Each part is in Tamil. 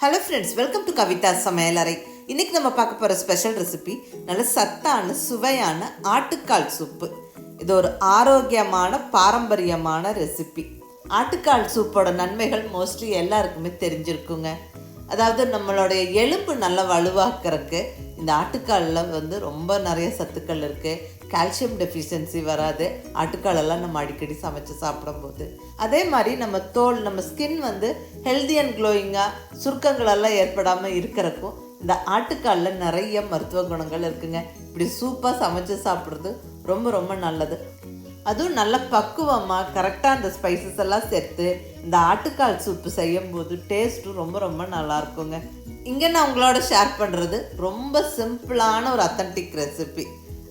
Hello friends, welcome to Kavitha சமையலறை. இன்றைக்கி நம்ம பார்க்க போகிற ஸ்பெஷல் ரெசிபி நல்ல சத்தான சுவையான ஆட்டுக்கால் சூப்பு. இது ஒரு ஆரோக்கியமான பாரம்பரியமான ரெசிபி. ஆட்டுக்கால் சூப்போட நன்மைகள் மோஸ்ட்லி எல்லாருக்குமே தெரிஞ்சிருக்குங்க. அதாவது நம்மளுடைய எலும்பு நல்லா வலுவாக்குறதுக்கு இந்த ஆட்டுக்காலில் ரொம்ப நிறைய சத்துக்கள் இருக்குது. கால்சியம் டெஃபிஷியன்சி வராது ஆட்டுக்காலெல்லாம் நம்ம அடிக்கடி சமைச்சு சாப்பிடும்போது. அதே மாதிரி நம்ம தோல், நம்ம ஸ்கின் ஹெல்தி அண்ட் க்ளோயிங்காக சுருக்கங்களெல்லாம் ஏற்படாமல் இருக்கிறக்கும் இந்த ஆட்டுக்காலில் நிறைய மருத்துவ குணங்கள் இருக்குங்க. இப்படி சூப்பாக சமைச்சு சாப்பிட்றது ரொம்ப ரொம்ப நல்லது. அதுவும் நல்ல பக்குவமாக கரெக்டாக அந்த ஸ்பைசஸ் எல்லாம் சேர்த்து இந்த ஆட்டுக்கால் சூப்பு செய்யும்போது டேஸ்ட்டும் ரொம்ப ரொம்ப நல்லா இருக்குங்க. இங்கே நான் உங்களோட ஷேர் பண்ணுறது ரொம்ப சிம்பிளான ஒரு அத்தன்டிக் ரெசிபி.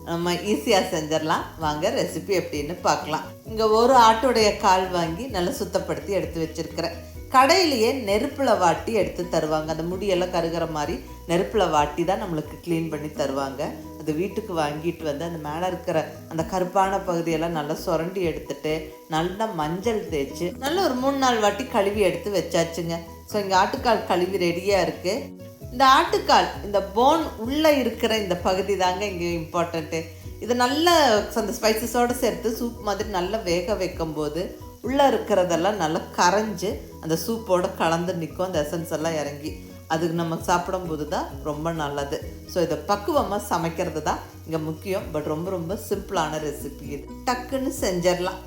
நம்ம ஈஸியாக செஞ்சிடலாம். வாங்க ரெசிபி எப்படின்னு பார்க்கலாம். இங்கே ஒரு ஆட்டுடைய கால் வாங்கி நல்லா சுத்தப்படுத்தி எடுத்து வச்சுருக்கிறேன். கடையிலேயே நெருப்பில் வாட்டி எடுத்து தருவாங்க. அந்த முடியெல்லாம் கருகிற மாதிரி நெருப்பில் வாட்டி தான் நம்மளுக்கு க்ளீன் பண்ணி தருவாங்க. அது வீட்டுக்கு வாங்கிட்டு அந்த மேலே இருக்கிற அந்த கருப்பான பகுதியெல்லாம் நல்லா சுரண்டி எடுத்துட்டு நல்லா மஞ்சள் தேய்ச்சி நல்லா ஒரு 3-4 வாட்டி கழுவி எடுத்து வச்சாச்சுங்க. ஸோ இங்கே ஆட்டுக்கால் கழுவி ரெடியாக இருக்குது. இந்த ஆட்டுக்கால், இந்த போன் உள்ளே இருக்கிற இந்த பகுதி தாங்க இங்கே இம்பார்ட்டண்ட்டு. இது நல்லா அந்த ஸ்பைசஸோடு சேர்த்து சூப் மாதிரி நல்லா வேக வைக்கும் போது உள்ளே இருக்கிறதெல்லாம் நல்லா கரைஞ்சி அந்த சூப்போடு கலந்து நிற்கும். அந்த எசன்ஸ் எல்லாம் இறங்கி அதுக்கு நம்ம சாப்பிடும்போது தான் ரொம்ப நல்லது. ஸோ இதை பக்குவமாக சமைக்கிறது தான் இங்கே முக்கியம். பட் ரொம்ப ரொம்ப சிம்பிளான ரெசிபி. இது டக்குன்னு செஞ்சிடலாம்.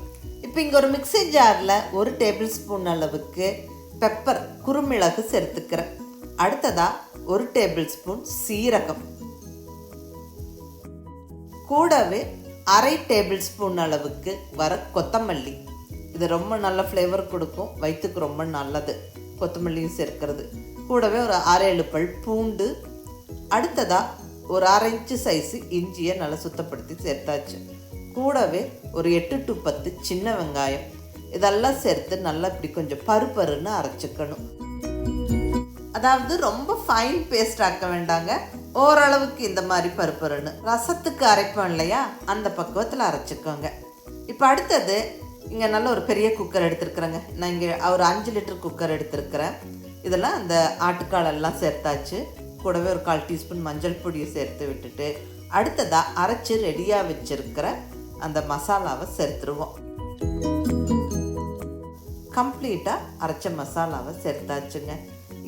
இப்போ இங்கே ஒரு மிக்ஸி ஜாரில் 1 டேபிள் ஸ்பூன் அளவுக்கு பெப்பர், குறுமிளகு சேர்த்துக்கிறேன். அடுத்ததாக 1 டேபிள் ஸ்பூன் சீரகம், கூடவே 1/2 டேபிள் ஸ்பூன் அளவுக்கு வர கொத்தமல்லி. இது ரொம்ப நல்ல ஃப்ளேவர் கொடுக்கும், வயிற்றுக்கு ரொம்ப நல்லது கொத்தமல்லியும் சேர்க்கிறது. கூடவே ஒரு 6-7 பல் பூண்டு. அடுத்ததாக ஒரு 1/2 இன்ச்சு சைஸு இஞ்சியை நல்லா சுத்தப்படுத்தி சேர்த்தாச்சு. கூடவே ஒரு 8 to 10 சின்ன வெங்காயம். இதெல்லாம் சேர்த்து நல்லா இப்படி கொஞ்சம் பருப்பருன்னு அரைச்சிக்கணும். அதாவது ரொம்ப ஃபைன் பேஸ்ட் ஆக்க வேண்டாங்க, ஓரளவுக்கு இந்த மாதிரி பருப்பருன்னு. ரசத்துக்கு அரைப்போம் இல்லையா, அந்த பக்குவத்தில் அரைச்சிக்கோங்க. இப்போ அடுத்தது இங்கே நல்ல ஒரு பெரிய குக்கர் எடுத்துருக்குறேங்க. நான் இங்கே ஒரு 5 லிட்டர் குக்கர் எடுத்துருக்கிறேன். இதெல்லாம் அந்த ஆட்டுக்கால் எல்லாம் சேர்த்தாச்சு. கூடவே ஒரு 1/4 டீஸ்பூன் மஞ்சள் பொடியை சேர்த்து விட்டுட்டு அடுத்ததாக அரைச்சி ரெடியாக வச்சுருக்கிற அந்த மசாலாவை சேர்த்துருவோம். கம்ப்ளீட்டாக அரைச்ச மசாலாவை சேர்த்தாச்சுங்க.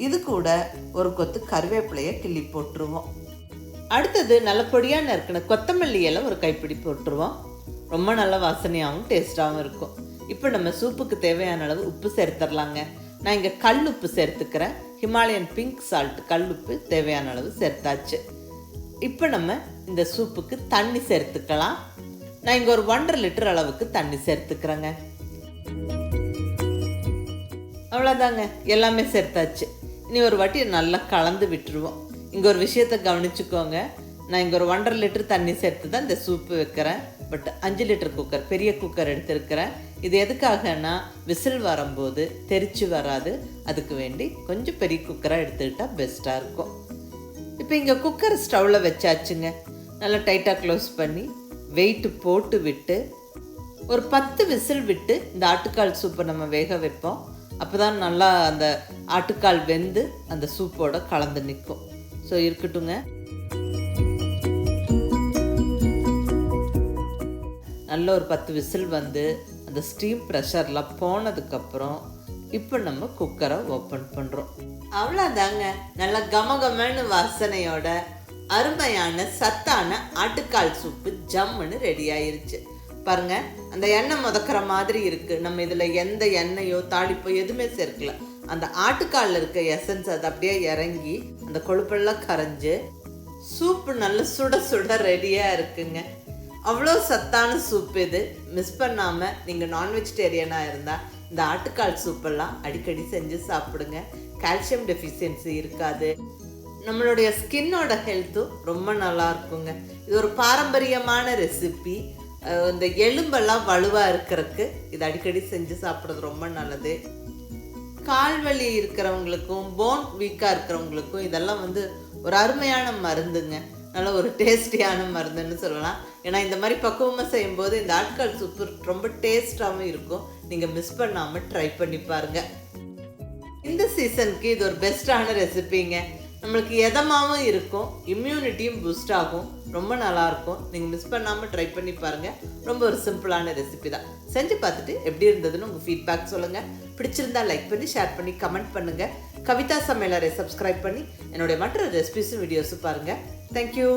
இது கூட ஒரு கொத்து கருவேப்பிலையை கிள்ளி போட்டுருவோம். அடுத்தது நல்ல பொடியாக நறுக்கின கொத்தமல்லி எல்லாம் ஒரு கைப்பிடி போட்டுருவோம். ரொம்ப நல்ல வாசனையாகவும் டேஸ்ட்டாகவும் இருக்கும். இப்போ நம்ம சூப்புக்கு தேவையான அளவு உப்பு சேர்த்துடலாங்க. நான் இங்கே கல் உப்பு சேர்த்துக்கிறேன். ஹிமாலயன் பிங்க் சால்ட் கல் உப்பு தேவையான அளவு சேர்த்தாச்சு. இப்போ நம்ம இந்த சூப்புக்கு தண்ணி சேர்த்துக்கலாம். நான் இங்கே ஒரு 1.5 லிட்டர் அளவுக்கு தண்ணி சேர்த்துக்கிறேங்க. அவ்வளோதாங்க, எல்லாமே சேர்த்தாச்சு. இனி ஒரு வாட்டி நல்லா கலந்து விட்டுருவோம். இங்கே ஒரு விஷயத்தை கவனிச்சுக்கோங்க. நான் இங்கே ஒரு 1.5 லிட்டர் தண்ணி சேர்த்து தான் இந்த சூப்பு வைக்கிறேன். பட் 5 லிட்டர் குக்கர், பெரிய குக்கர் எடுத்துருக்கிறேன். இது எதுக்காகனா விசில் வரும்போது தெரிச்சு வராது. அதுக்கு வேண்டி கொஞ்சம் பெரிய குக்கராக எடுத்துக்கிட்டால் பெஸ்ட்டாக இருக்கும். இப்போ இங்கே குக்கர் ஸ்டவ்வில் வச்சாச்சுங்க. நல்லா டைட்டாக க்ளோஸ் பண்ணி வெயிட்டு போட்டு விட்டு ஒரு 10 விசில் விட்டு இந்த ஆட்டுக்கால் சூப்பை நம்ம வேக வைப்போம். அப்போ தான் நல்லா அந்த ஆட்டுக்கால் வெந்து அந்த சூப்போட கலந்து நிற்கும். ஸோ இருக்கட்டுங்க. நல்ல ஒரு 10 விசில் அந்த ஸ்டீம் ப்ரெஷர்லாம் போனதுக்கப்புறம் இப்போ நம்ம குக்கரை ஓப்பன் பண்ணுறோம். அவ்வளோதாங்க, நல்லா கமகமன்னு வாசனையோட அருமையான சத்தான ஆட்டுக்கால் சூப்பு ஜம்முன்னு ரெடி ஆயிருச்சு. பாருங்க, அந்த எண்ணெய் முதக்கிற மாதிரி இருக்குது. நம்ம இதில் எந்த எண்ணெயோ தாளிப்போ எதுவுமே சேர்க்கல. அந்த ஆட்டுக்காலில் இருக்க எசன்ஸ் அது அப்படியே இறங்கி அந்த கொழுப்பெல்லாம் கரைஞ்சு சூப்பு நல்ல சுட சுட ரெடியாக இருக்குங்க. அவ்வளோ சத்தான சூப் இது. மிஸ் பண்ணாமல் நீங்கள் நான்வெஜிடேரியனாக இருந்தால் இந்த ஆட்டுக்கால் சூப்பெல்லாம் அடிக்கடி செஞ்சு சாப்பிடுங்க. கால்சியம் டெஃபிஷியன்சி இருக்காது. நம்மளுடைய ஸ்கின்னோட ஹெல்த்தும் ரொம்ப நல்லா இருக்குங்க. இது ஒரு பாரம்பரியமான ரெசிபி. இந்த எலும்பெல்லாம் வலுவாக இருக்கிறதுக்கு இது அடிக்கடி செஞ்சு சாப்பிட்றது ரொம்ப நல்லது. கால்வலி இருக்கிறவங்களுக்கும் போன் வீக்காக இருக்கிறவங்களுக்கும் இதெல்லாம் ஒரு அருமையான மருந்துங்க. நல்ல ஒரு டேஸ்டியான மருந்துன்னு சொல்லலாம். ஏன்னா இந்த மாதிரி பக்குவமாக செய்யும்போது இந்த ஆட்டுக்கால் சூப்பு ரொம்ப டேஸ்டாகவும் இருக்கும். நீங்கள் மிஸ் பண்ணாமல் ட்ரை பண்ணி பாருங்கள். இந்த சீசனுக்கு இது ஒரு பெஸ்ட்டான ரெசிபிங்க. நம்மளுக்கு எதமாகவும் இருக்கும், இம்யூனிட்டியும் பூஸ்ட் ஆகும், ரொம்ப நல்லாயிருக்கும். நீங்கள் மிஸ் பண்ணாமல் ட்ரை பண்ணி பாருங்கள். ரொம்ப ஒரு சிம்பிளான ரெசிபி தான். செஞ்சு பார்த்துட்டு எப்படி இருந்ததுன்னு உங்கள் ஃபீட்பேக் சொல்லுங்கள். பிடிச்சிருந்தா லைக் பண்ணி, ஷேர் பண்ணி, கமெண்ட் பண்ணுங்கள். கவிதா சமையலறை சப்ஸ்கிரைப் பண்ணி என்னுடைய மற்ற ரெசிபிஸும் வீடியோஸும் பாருங்கள். தேங்க்யூ.